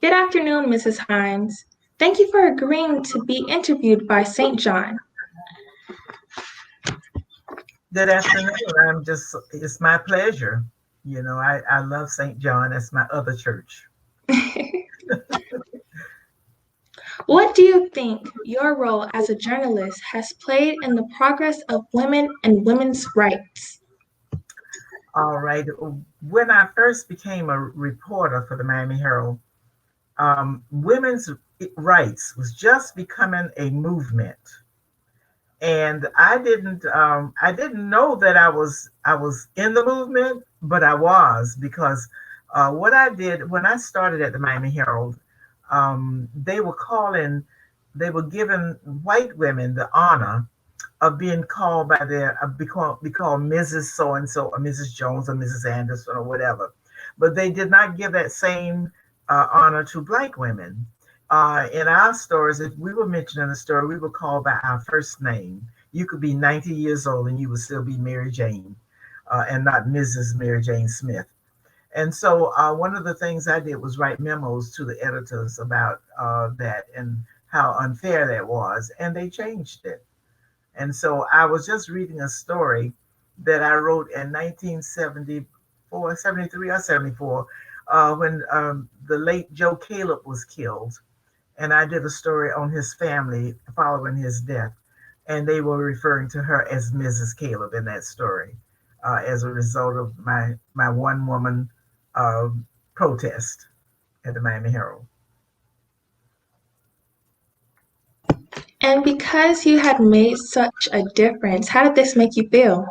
Good afternoon, Mrs. Hines. Thank you for agreeing to be interviewed by St. John. Good afternoon. It's my pleasure. I love St. John. That's my other church. What do you think your role as a journalist has played in the progress of women and women's rights? All right. When I first became a reporter for the Miami Herald, women's rights was just becoming a movement. And I didn't know that I was in the movement, but I was because what I did when I started at the Miami Herald, they were they were giving white women the honor of being called by be called Mrs. So and so or Mrs. Jones or Mrs. Anderson or whatever, but they did not give that same honor to black women. In our stories, if we were mentioning a story, we were called by our first name. You could be 90 years old and you would still be Mary Jane, and not Mrs. Mary Jane Smith. And so one of the things I did was write memos to the editors about that and how unfair that was, and they changed it. And so I was just reading a story that I wrote in 1974, 73 or 74, when the late Joe Caleb was killed. And I did a story on his family following his death. And they were referring to her as Mrs. Caleb in that story as a result of my one woman uh, protest at the Miami Herald. And because you had made such a difference, how did this make you feel?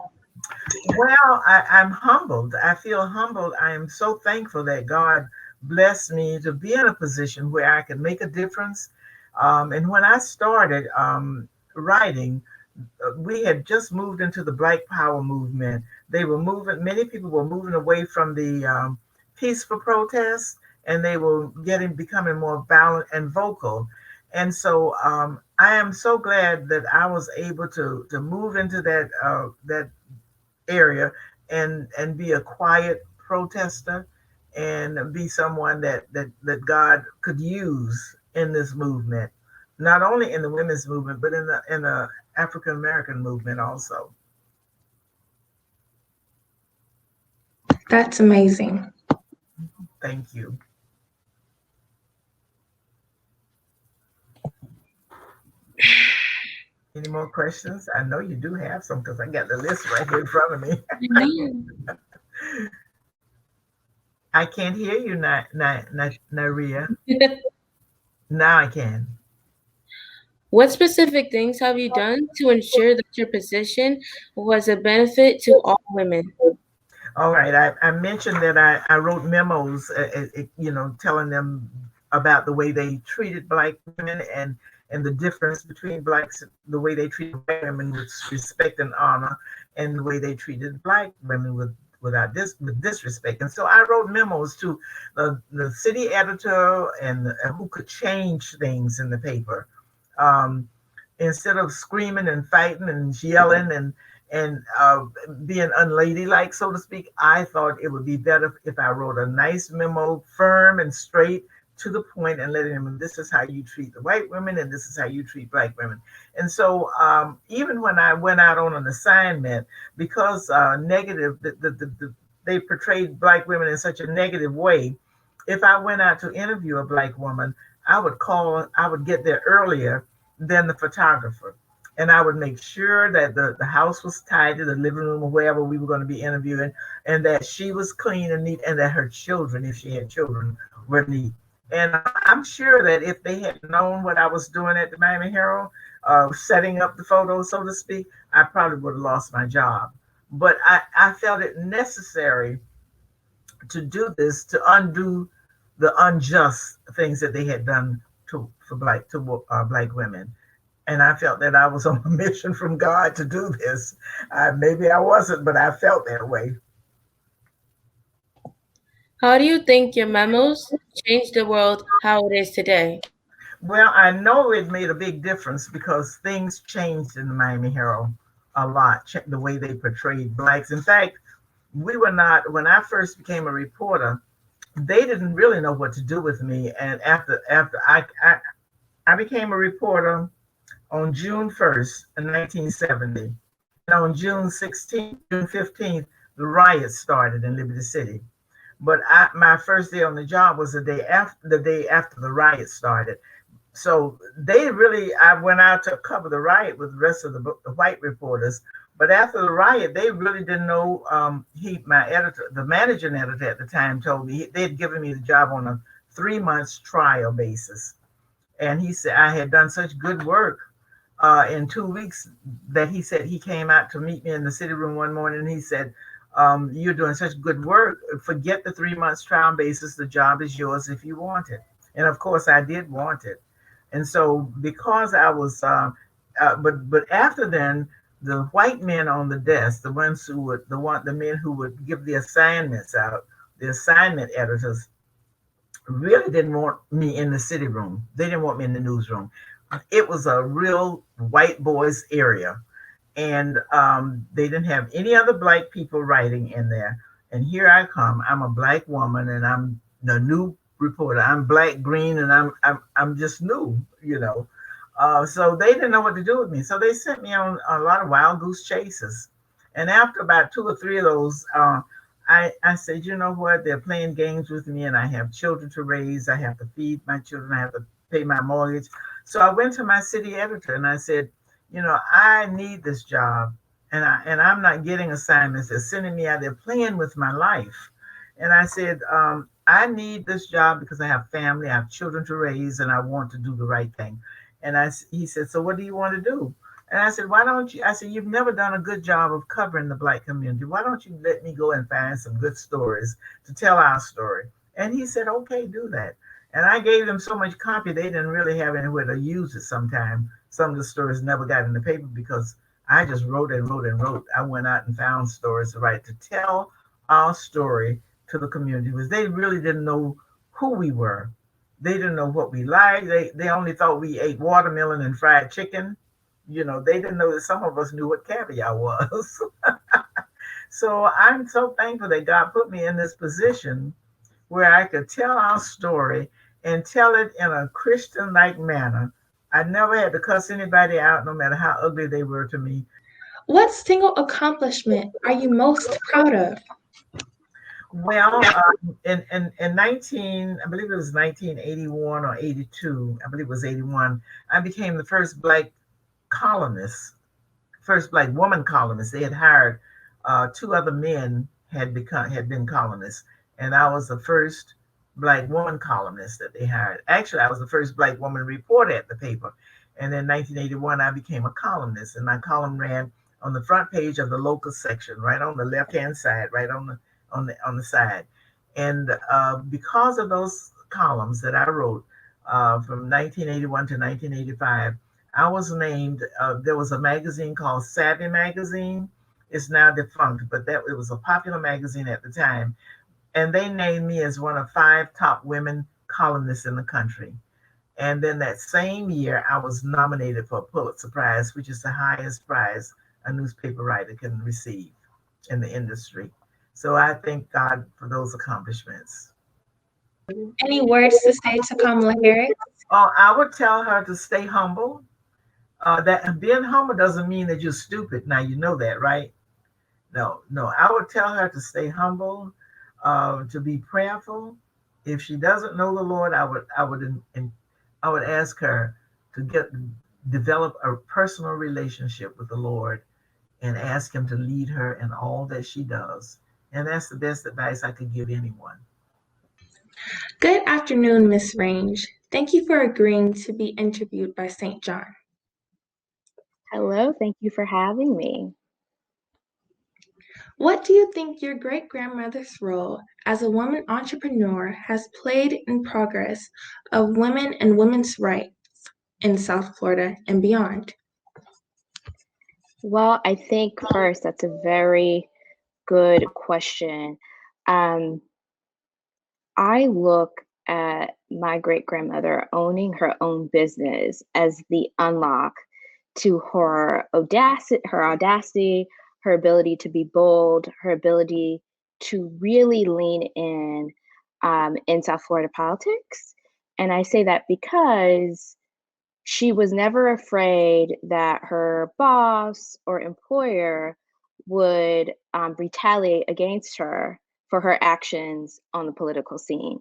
Well, I'm humbled. I feel humbled. I am so thankful that God blessed me to be in a position where I can make a difference. And when I started writing, we had just moved into the Black Power movement. Many people were moving away from the peaceful protests, and they were becoming more violent and vocal. And so I am so glad that I was able to move into that area and be a quiet protester and be someone that God could use in this movement, not only in the women's movement but in the African American movement also. That's amazing. Thank you. Any more questions? I know you do have some because I got the list right here in front of me. I can't hear you, Naria. Now I can. What specific things have you done to ensure that your position was a benefit to all women? All right. I mentioned that I wrote memos, telling them about the way they treated black women and the difference between blacks, the way they treated white women with respect and honor, and the way they treated black women with disrespect. And so I wrote memos to the city editor and who could change things in the paper. Um, Instead of screaming and fighting and yelling and being unladylike, so to speak, I thought it would be better if I wrote a nice memo, firm and straight to the point, and letting them, this is how you treat the white women and this is how you treat black women. And so even when I went out on an assignment, because they portrayed black women in such a negative way, if I went out to interview a black woman, I would get there earlier than the photographer. And I would make sure that the house was tidy, the living room or wherever we were going to be interviewing, and that she was clean and neat, and that her children, if she had children, were neat. And I'm sure that if they had known what I was doing at the Miami Herald, setting up the photos, so to speak, I probably would have lost my job. But I felt it necessary to do this to undo the unjust things that they had done to black women. And I felt that I was on a mission from God to do this. Maybe I wasn't, but I felt that way. How do you think your memos changed the world how it is today? Well, I know it made a big difference because things changed in the Miami Herald a lot, the way they portrayed blacks. In fact, we were not, when I first became a reporter, they didn't really know what to do with me. And after I became a reporter on June 1st, 1970. And on June 15th, the riots started in Liberty City. But my first day on the job was the day after the riot started. So they really, I went out to cover the riot with the rest of the white reporters. But after the riot, they really didn't know. My editor, the managing editor at the time, told me they'd given me the job on a 3 months trial basis, and he said I had done such good work in 2 weeks that he said he came out to meet me in the city room one morning. And he said, "You're doing such good work. Forget the 3 months trial basis. The job is yours if you want it." And of course, I did want it. And so, because I was, but after then, the white men on the desk, the ones who would, the men who would give the assignments out, the assignment editors, really didn't want me in the city room. They didn't want me in the newsroom. It was a real white boys area, and they didn't have any other black people writing in there. And here I come. I'm a black woman, and I'm the new reporter. I'm black, green, and I'm just new. So they didn't know what to do with me. So they sent me on a lot of wild goose chases. And after about two or three of those, I said, you know what? They're playing games with me, and I have children to raise. I have to feed my children. I have to pay my mortgage. So I went to my city editor and I said, I need this job, and I'm not getting assignments. They're sending me out there playing with my life. And I said, I need this job because I have family, I have children to raise, and I want to do the right thing. And he said, so what do you want to do? And I said, why don't you? I said, you've never done a good job of covering the black community. Why don't you let me go and find some good stories to tell our story? And he said, okay, do that. And I gave them so much copy, they didn't really have anywhere to use it sometime. Some of the stories never got in the paper because I just wrote and wrote and wrote. I went out and found stories to write to tell our story to the community because they really didn't know who we were. They didn't know what we liked. They only thought we ate watermelon and fried chicken. They didn't know that some of us knew what caviar was. So I'm so thankful that God put me in this position where I could tell our story and tell it in a Christian like manner. I never had to cuss anybody out, no matter how ugly they were to me. What single accomplishment are you most proud of? Well, in 19, I believe it was 1981 or 82, I believe it was 81, I became the first black columnist, first black woman columnist. They had hired two other men had been columnists, and I was the first black woman columnist that they hired. Actually, I was the first black woman reporter at the paper. And in 1981, I became a columnist, and my column ran on the front page of the local section, right on the left hand side, right on the side. And because of those columns that I wrote from 1981 to 1985, I was named. There was a magazine called Savvy Magazine. It's now defunct, but that it was a popular magazine at the time, and they named me as one of 5 top women columnists in the country. And then that same year, I was nominated for a Pulitzer Prize, which is the highest prize a newspaper writer can receive in the industry. So I thank God for those accomplishments. Any words to say to Kamala Harris? Oh, I would tell her to stay humble. That being humble doesn't mean that you're stupid. Now you know that, right? No, no. I would tell her to stay humble, to be prayerful. If she doesn't know the Lord, I would ask her to develop a personal relationship with the Lord and ask Him to lead her in all that she does. And that's the best advice I could give anyone. Good afternoon, Miss Range. Thank you for agreeing to be interviewed by St. John. Hello, thank you for having me. What do you think your great-grandmother's role as a woman entrepreneur has played in progress of women and women's rights in South Florida and beyond? Well, I think first that's a very good question. I look at my great grandmother owning her own business as the unlock to her audacity, her ability to be bold, her ability to really lean in in South Florida politics. And I say that because she was never afraid that her boss or employer would retaliate against her for her actions on the political scene.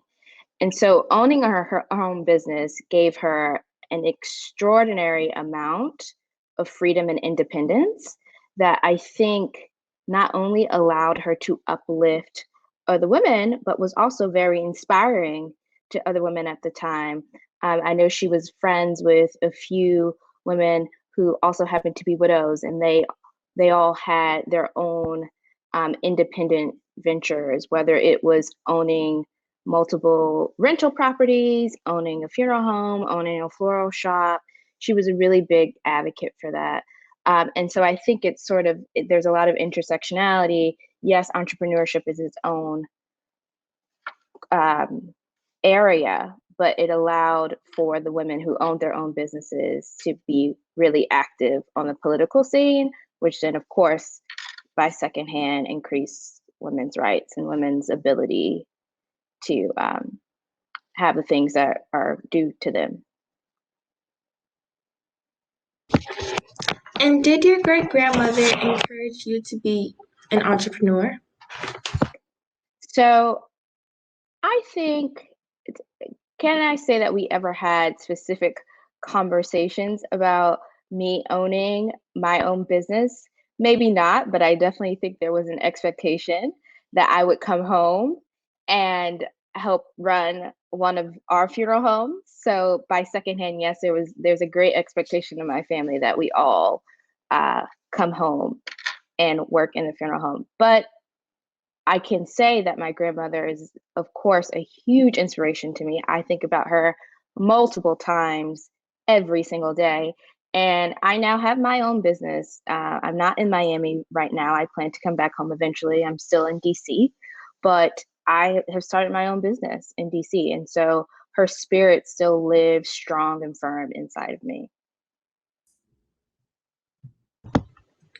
And so owning her own business gave her an extraordinary amount of freedom and independence that I think not only allowed her to uplift other women, but was also very inspiring to other women at the time. I know she was friends with a few women who also happened to be widows, and they all had their own independent ventures, whether it was owning multiple rental properties, owning a funeral home, owning a floral shop. She was a really big advocate for that. And so I think it's sort of, there's a lot of intersectionality. Yes, entrepreneurship is its own area, but it allowed for the women who owned their own businesses to be really active on the political scene, which then, of course, by secondhand, increased women's rights and women's ability to have the things that are due to them. And did your great grandmother encourage you to be an entrepreneur? So I think, can I say that we ever had specific conversations about me owning my own business? Maybe not, but I definitely think there was an expectation that I would come home and help run one of our funeral homes. So by secondhand, yes, there's a great expectation in my family that we all come home and work in the funeral home. But I can say that my grandmother is, of course, a huge inspiration to me. I think about her multiple times every single day. And I now have my own business. I'm not in Miami right now. I plan to come back home eventually. I'm still in DC, but I have started my own business in DC. And so her spirit still lives strong and firm inside of me.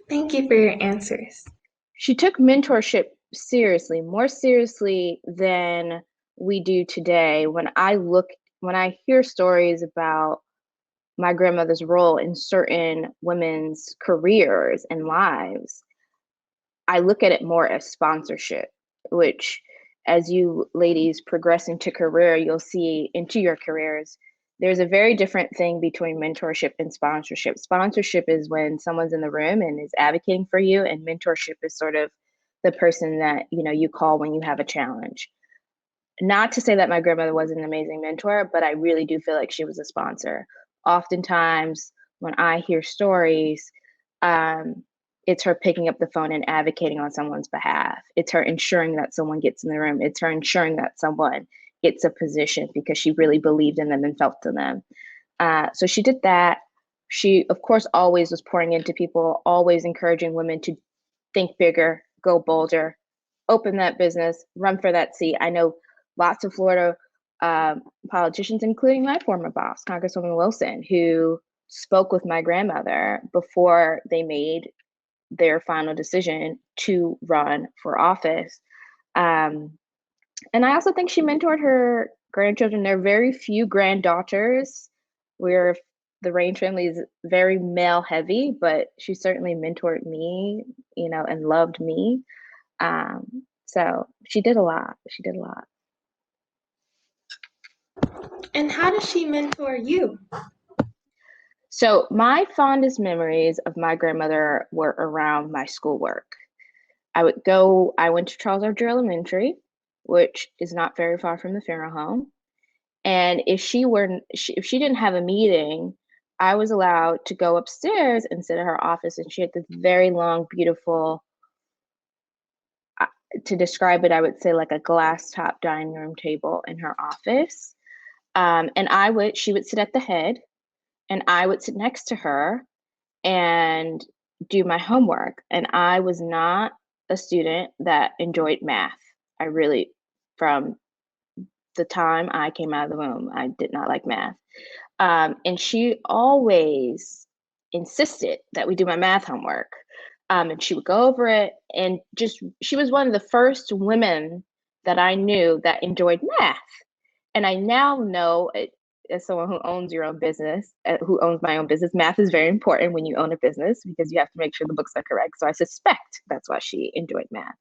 Thank you for your answers. She took mentorship seriously, more seriously than we do today. When I hear stories about my grandmother's role in certain women's careers and lives, I look at it more as sponsorship, which, as you ladies progress into career, you'll see into your careers, there's a very different thing between mentorship and sponsorship. Sponsorship is when someone's in the room and is advocating for you, and mentorship is sort of the person that you call when you have a challenge. Not to say that my grandmother was an amazing mentor, but I really do feel like she was a sponsor. Oftentimes, when I hear stories, it's her picking up the phone and advocating on someone's behalf. It's her ensuring that someone gets in the room. It's her ensuring that someone gets a position because she really believed in them and felt to them. So she did that. She, of course, always was pouring into people, always encouraging women to think bigger, go bolder, open that business, run for that seat. I know lots of Florida politicians, including my former boss, Congresswoman Wilson, who spoke with my grandmother before they made their final decision to run for office. And I also think she mentored her grandchildren. There are very few granddaughters. The Range family is very male heavy, but she certainly mentored me, and loved me. So she did a lot. She did a lot. And how does she mentor you? So my fondest memories of my grandmother were around my schoolwork. I went to Charles R. Drew Elementary, which is not very far from the funeral home. And if she didn't have a meeting, I was allowed to go upstairs and sit at her office. And she had this very long, beautiful, to describe it, I would say like a glass top dining room table in her office. And she would sit at the head, and I would sit next to her and do my homework. And I was not a student that enjoyed math. From the time I came out of the womb, I did not like math. And she always insisted that we do my math homework. And she would go over it, and she was one of the first women that I knew that enjoyed math. And I now know, as someone who owns your own business, who owns my own business, math is very important when you own a business because you have to make sure the books are correct. So I suspect that's why she enjoyed math.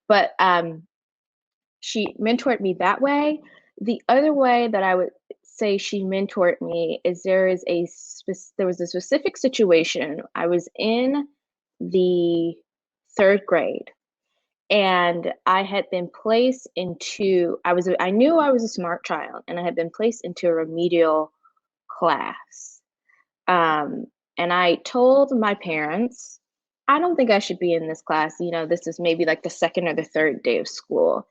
But she mentored me that way. The other way that I would say she mentored me is there was a specific situation. I was in the 3rd grade, and I had been placed into, I knew I was a smart child, and I had been placed into a remedial class. And I told my parents, I don't think I should be in this class. This is maybe like the 2nd or the 3rd day of school.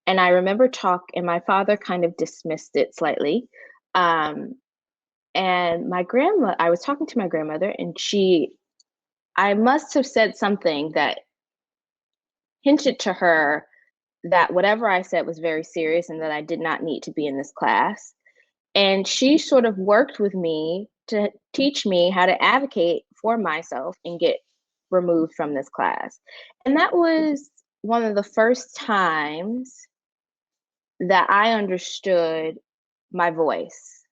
And I remember and my father kind of dismissed it slightly. And I was talking to my grandmother, and I must have said something that hinted to her that whatever I said was very serious and that I did not need to be in this class. And she sort of worked with me to teach me how to advocate for myself and get removed from this class. And that was one of the first times that I understood my voice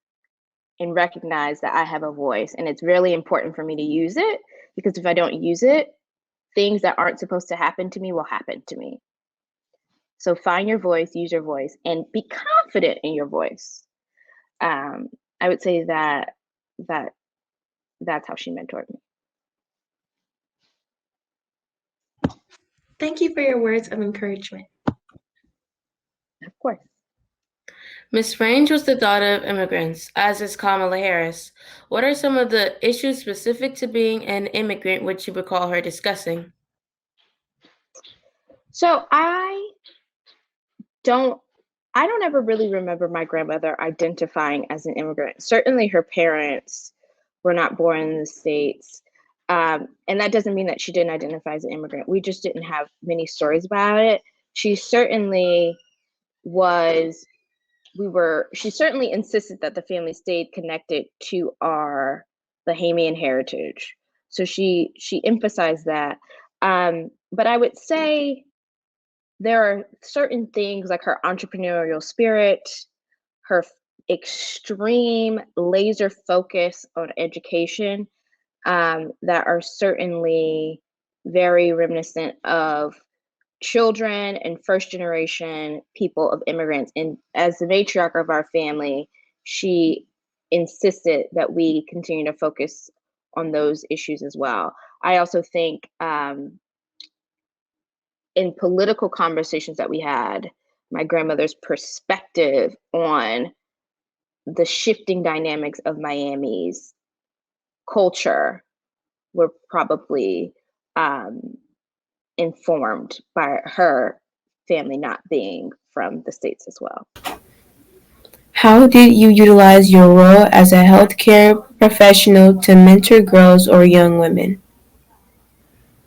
and recognized that I have a voice. And it's really important for me to use it, because if I don't use it, things that aren't supposed to happen to me will happen to me. So find your voice, use your voice, and be confident in your voice. I would say that's how she mentored me. Thank you for your words of encouragement. Of course. Ms. Range was the daughter of immigrants, as is Kamala Harris. What are some of the issues specific to being an immigrant which you recall her discussing? So I don't ever really remember my grandmother identifying as an immigrant. Certainly her parents were not born in the States. And that doesn't mean that she didn't identify as an immigrant. We just didn't have many stories about it. She certainly insisted that the family stayed connected to our Bahamian heritage. So she emphasized that. But I would say there are certain things like her entrepreneurial spirit, her extreme laser focus on education, that are certainly very reminiscent of children and first generation people of immigrants. And as the matriarch of our family, she insisted that we continue to focus on those issues as well. I also think in political conversations that we had, my grandmother's perspective on the shifting dynamics of Miami's culture were probably informed by her family not being from the States as well. How did you utilize your role as a healthcare professional to mentor girls or young women?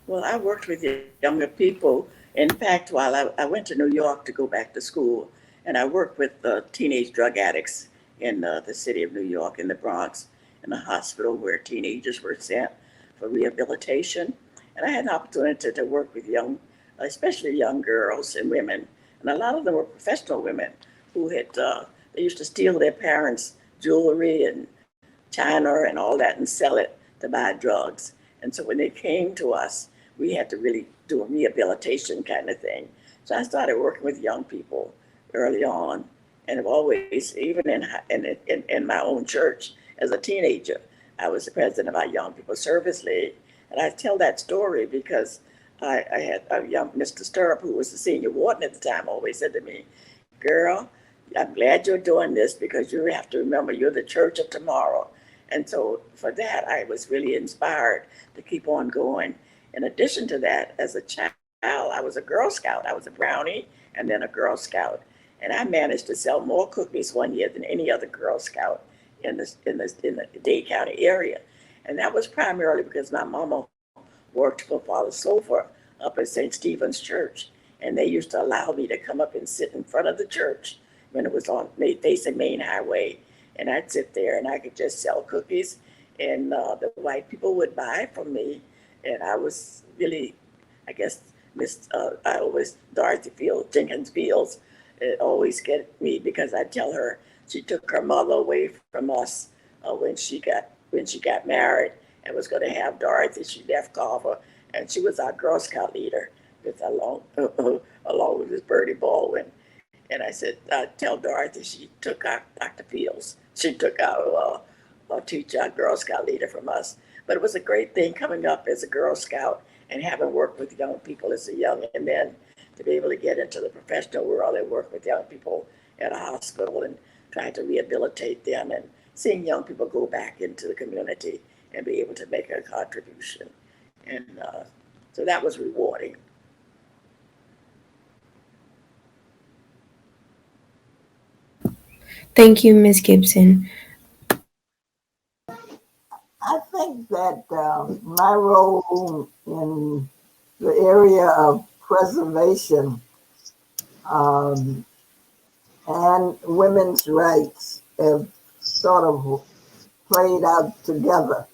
Well, I worked with younger people. In fact, while I went to New York to go back to school, and I worked with teenage drug addicts in the city of New York, in the Bronx, in a hospital where teenagers were sent for rehabilitation. And I had an opportunity to work with especially young girls and women. And a lot of them were professional women who they used to steal their parents' jewelry and china and all that and sell it to buy drugs. And so when they came to us, we had to really do a rehabilitation kind of thing. So I started working with young people early on, and I've always, even in my own church as a teenager, I was the president of our Young People Service League. And I tell that story because I had a young Mr. Stirrup, who was the senior warden at the time, always said to me, "Girl, I'm glad you're doing this because you have to remember you're the church of tomorrow." And so for that, I was really inspired to keep on going. In addition to that, as a child, I was a Girl Scout. I was a Brownie and then a Girl Scout. And I managed to sell more cookies one year than any other Girl Scout in the Dade County area. And that was primarily because my mama worked for Father Slover up at St. Stephen's Church. And they used to allow me to come up and sit in front of the church when it was facing Main Highway. And I'd sit there and I could just sell cookies, and the white people would buy from me. And I was really, I guess, Dorothy Jenkins Fields it always get me because I tell her she took her mother away from us when she got married and was going to have Dorothy. She left Carver, and she was our Girl Scout leader with along with this Bertie Baldwin. And I said, tell Dorothy she took our Dr. Fields. She took our teacher, our Girl Scout leader from us. But it was a great thing coming up as a Girl Scout and having worked with young people as a young and then to be able to get into the professional world and work with young people at a hospital and trying to rehabilitate them and seeing young people go back into the community and be able to make a contribution. And so that was rewarding. Thank you, Ms. Gibson. I think that my role in the area of preservation and women's rights have sort of played out together.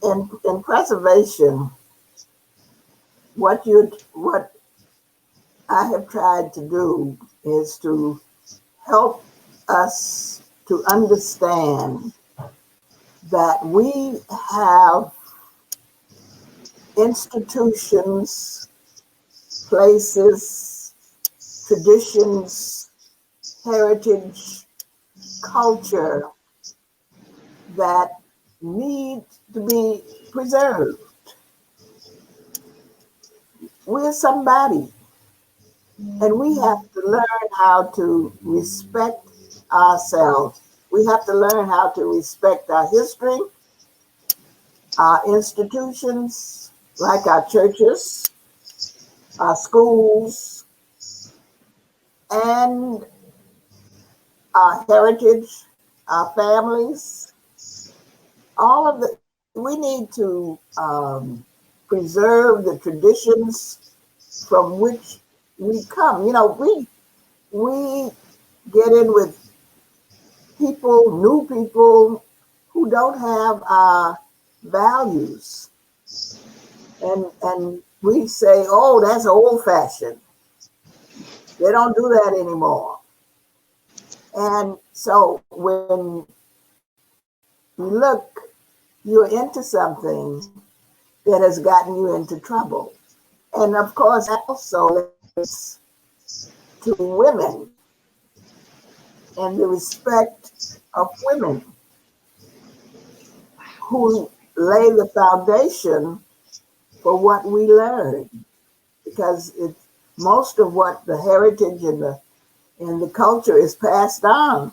In preservation, what I have tried to do is to help us to understand that we have institutions, places, traditions, heritage, culture that need to be preserved. We're somebody, and we have to learn how to respect ourselves. We have to learn how to respect our history, our institutions, like our churches, our schools, and our heritage, our families. All of we need to preserve the traditions from which we come. You know, we get in with new people who don't have our values. And we say, oh, that's old fashioned. They don't do that anymore. And so when you look, you're into something that has gotten you into trouble. And of course, also it's to women and the respect of women who lay the foundation for what we learn, because most of what the heritage and the culture is passed on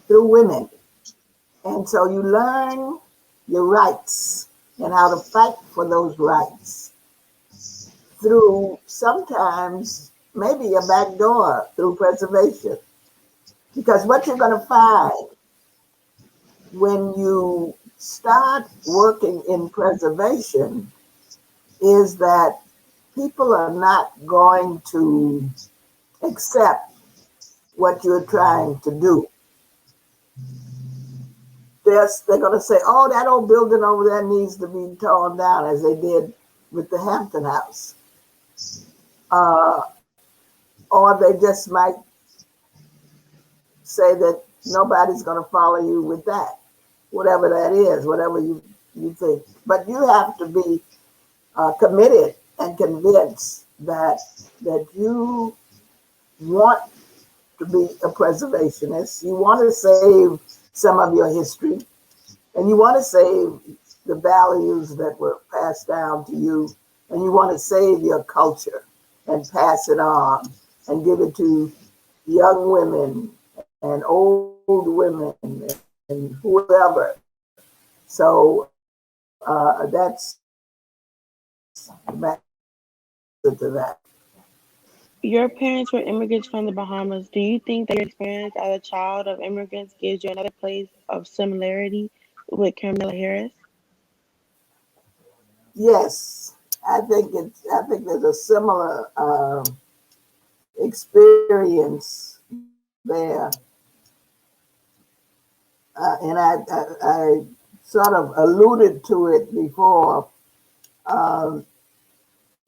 through women. And so you learn your rights and how to fight for those rights through sometimes maybe a back door through preservation. Because what you're going to find when you start working in preservation is that people are not going to accept what you're trying to do. They're going to say, oh, that old building over there needs to be torn down, as they did with the Hampton House. Or they just might say that nobody's going to follow you with that, whatever that is, whatever you think. But you have to be committed and convinced that you want to be a preservationist. You want to save some of your history, and you want to save the values that were passed down to you, and you want to save your culture and pass it on and give it to young women and old women and whoever. So that's the answer to that. Your parents were immigrants from the Bahamas. Do you think that your experience as a child of immigrants gives you another place of similarity with Kamala Harris? Yes, I think there's a similar experience there, and I sort of alluded to it before, because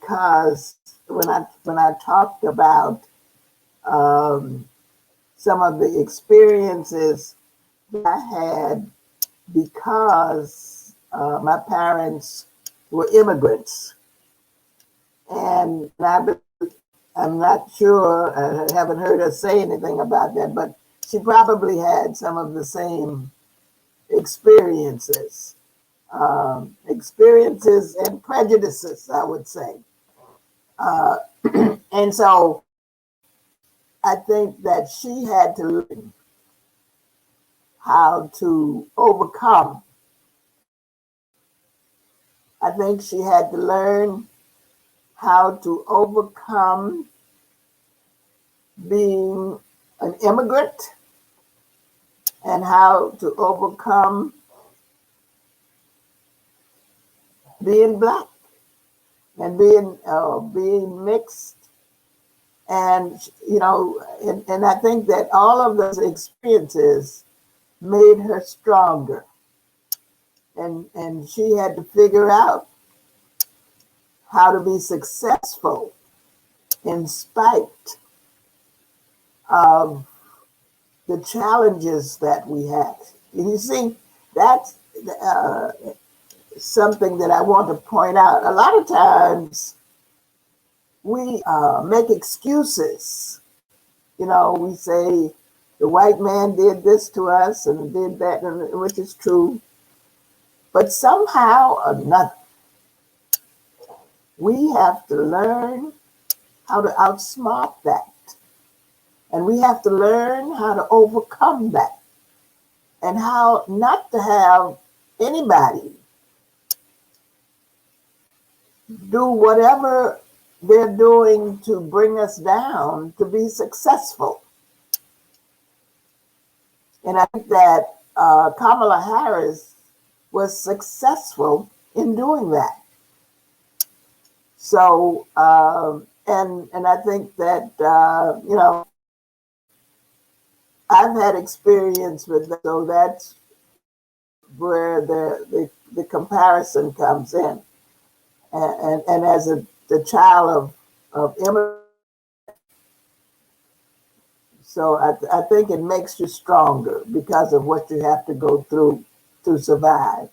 because when I talked about some of the experiences that I had because my parents were immigrants, and I'm not sure, I haven't heard her say anything about that, but she probably had some of the same experiences, experiences and prejudices, I would say. Uh, and so I think that she had to learn how to overcome. I think she had to learn how to overcome being an immigrant and how to overcome being Black and being mixed. And, you know, and I think that all of those experiences made her stronger. And she had to figure out how to be successful in spite of the challenges that we have. And you see, that's something that I want to point out. A lot of times we make excuses. You know, we say the white man did this to us and did that, which is true. But somehow or another, we have to learn how to outsmart that. And we have to learn how to overcome that. And how not to have anybody do whatever they're doing to bring us down to be successful. And I think that Kamala Harris was successful in doing that. So, and I think that, you know, I've had experience with that, so that's where the comparison comes in. And as the child of immigrants, so I think it makes you stronger because of what you have to go through to survive.